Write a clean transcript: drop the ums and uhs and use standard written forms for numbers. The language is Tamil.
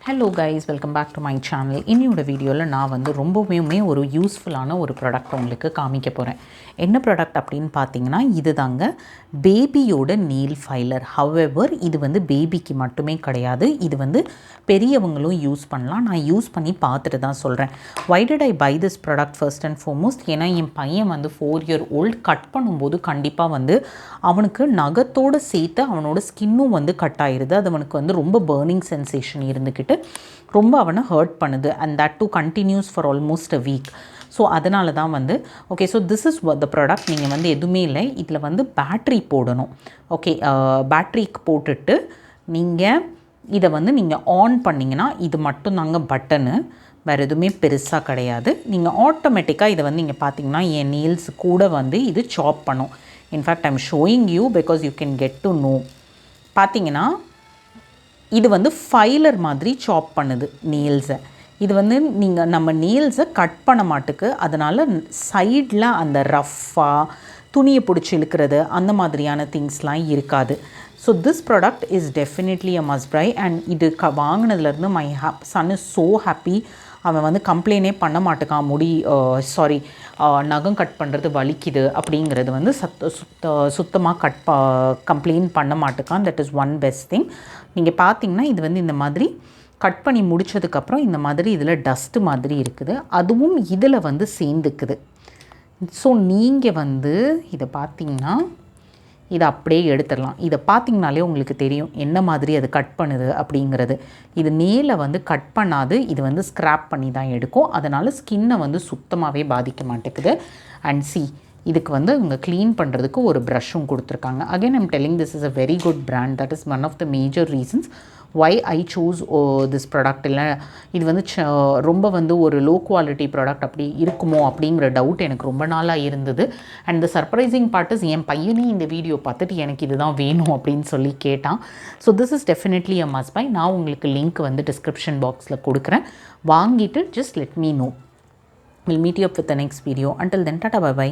Hello guys, welcome back to my channel. இன்னியோட வீடியோவில் நான் வந்து ரொம்பவுமே ஒரு யூஸ்ஃபுல்லான ஒரு ப்ராடக்ட் உங்களுக்கு காமிக்க போகிறேன். என்ன ப்ராடக்ட் அப்படின்னு பார்த்தீங்கன்னா, இது தாங்க பேபியோட நெயில் ஃபைலர். ஹவெவர் இது வந்து பேபிக்கு மட்டுமே கிடையாது, இது வந்து பெரியவங்களும் யூஸ் பண்ணலாம். நான் யூஸ் பண்ணி பார்த்துட்டு தான் சொல்கிறேன். Why did I buy this product first and foremost? ஏன்னா என் பையன் வந்து 4 year old கட் பண்ணும்போது கண்டிப்பாக வந்து அவனுக்கு நகத்தோடு சேர்த்து அவனோட ஸ்கின்னும் வந்து கட் ஆயிடுது. அது அவனுக்கு வந்து ரொம்ப பர்னிங் சென்சேஷன் இருந்துக்கிட்டு ரொம்ப அவனை ஹர்ட் பண்ணுது. And that too continues for almost a week. So அதனால தான் வந்து okay, so this is the product. நீங்கள் வந்து எதுவுமே இல்லை, இதில் வந்து பேட்ரி போடணும். ஓகே, பேட்ரிக்கு போட்டுட்டு நீங்கள் இதை வந்து நீங்கள் ஆன் பண்ணிங்கன்னா இது மட்டும் தாங்க பட்டனு, வேறு எதுவுமே பெருசாக கிடையாது. நீங்கள் ஆட்டோமேட்டிக்காக இதை வந்து நீங்கள் பார்த்தீங்கன்னா என் நெயில்ஸ் கூட வந்து இது சாப் பண்ணும். In fact I'm showing you because you can get to know. பார்த்தீங்கன்னா இது வந்து ஃபைலர் மாதிரி சாப் பண்ணுது நெயில்ஸை. இது வந்து நீங்கள் நம்ம நெயில்ஸை கட் பண்ண மாட்டுக்கு, அதனால் சைடில் அந்த ரஃப்பாக துணியை பிடிச்சி இழுக்கிறது அந்த மாதிரியான திங்ஸ்லாம் இருக்காது. So this product is definitely a must buy. And இது வாங்கினதுலேருந்து my son is so happy. அவன் வந்து கம்ப்ளைண்டே பண்ண மாட்டேக்கான். நகம் கட் பண்ணுறது வலிக்குது அப்படிங்கிறது வந்து சுத்தமாக கம்ப்ளைண்ட் பண்ண மாட்டேக்கான். That is one best thing. நீங்கள் பார்த்தீங்கன்னா இது வந்து இந்த மாதிரி கட் பண்ணி முடித்ததுக்கப்புறம் இந்த மாதிரி இதில் டஸ்ட்டு மாதிரி இருக்குது, அதுவும் இதில் வந்து சேர்ந்துக்குது. ஸோ நீங்கள் வந்து இதை பார்த்தீங்கன்னா இதை அப்படியே எடுத்துடலாம். இதை பார்த்திங்கனாலே உங்களுக்கு தெரியும் என்ன மாதிரி அது கட் பண்ணுது அப்படிங்கிறது. இது நேலை வந்து கட் பண்ணாது, இது வந்து ஸ்க்ராப் பண்ணி தான் எடுக்கும். அதனால் ஸ்கின்னை வந்து சுத்தமாகவே பாதிக்க மாட்டேங்குது. அண்ட் இதுக்கு வந்து இவங்க க்ளீன் பண்ணுறதுக்கு ஒரு ப்ரஷ்ஷும் கொடுத்துருக்காங்க. Again I'm telling this is a very good brand. That is one of the major reasons why I choose this product. இல்லை இது வந்து ரொம்ப வந்து ஒரு லோ குவாலிட்டி ப்ராடக்ட் அப்படி இருக்குமோ அப்படிங்கிற டவுட் எனக்கு ரொம்ப நாளாக இருந்தது. And the surprising part is என் பையனே இந்த வீடியோ பார்த்துட்டு எனக்கு இதுதான் வேணும் அப்படின்னு சொல்லி கேட்டான். So this is definitely a must buy. நான் உங்களுக்கு லிங்க் வந்து டிஸ்கிரிப்ஷன் பாக்ஸில் கொடுக்குறேன். வாங்கிட்டு just let me know. Will meet you up with the next video. Until then tata, bye by.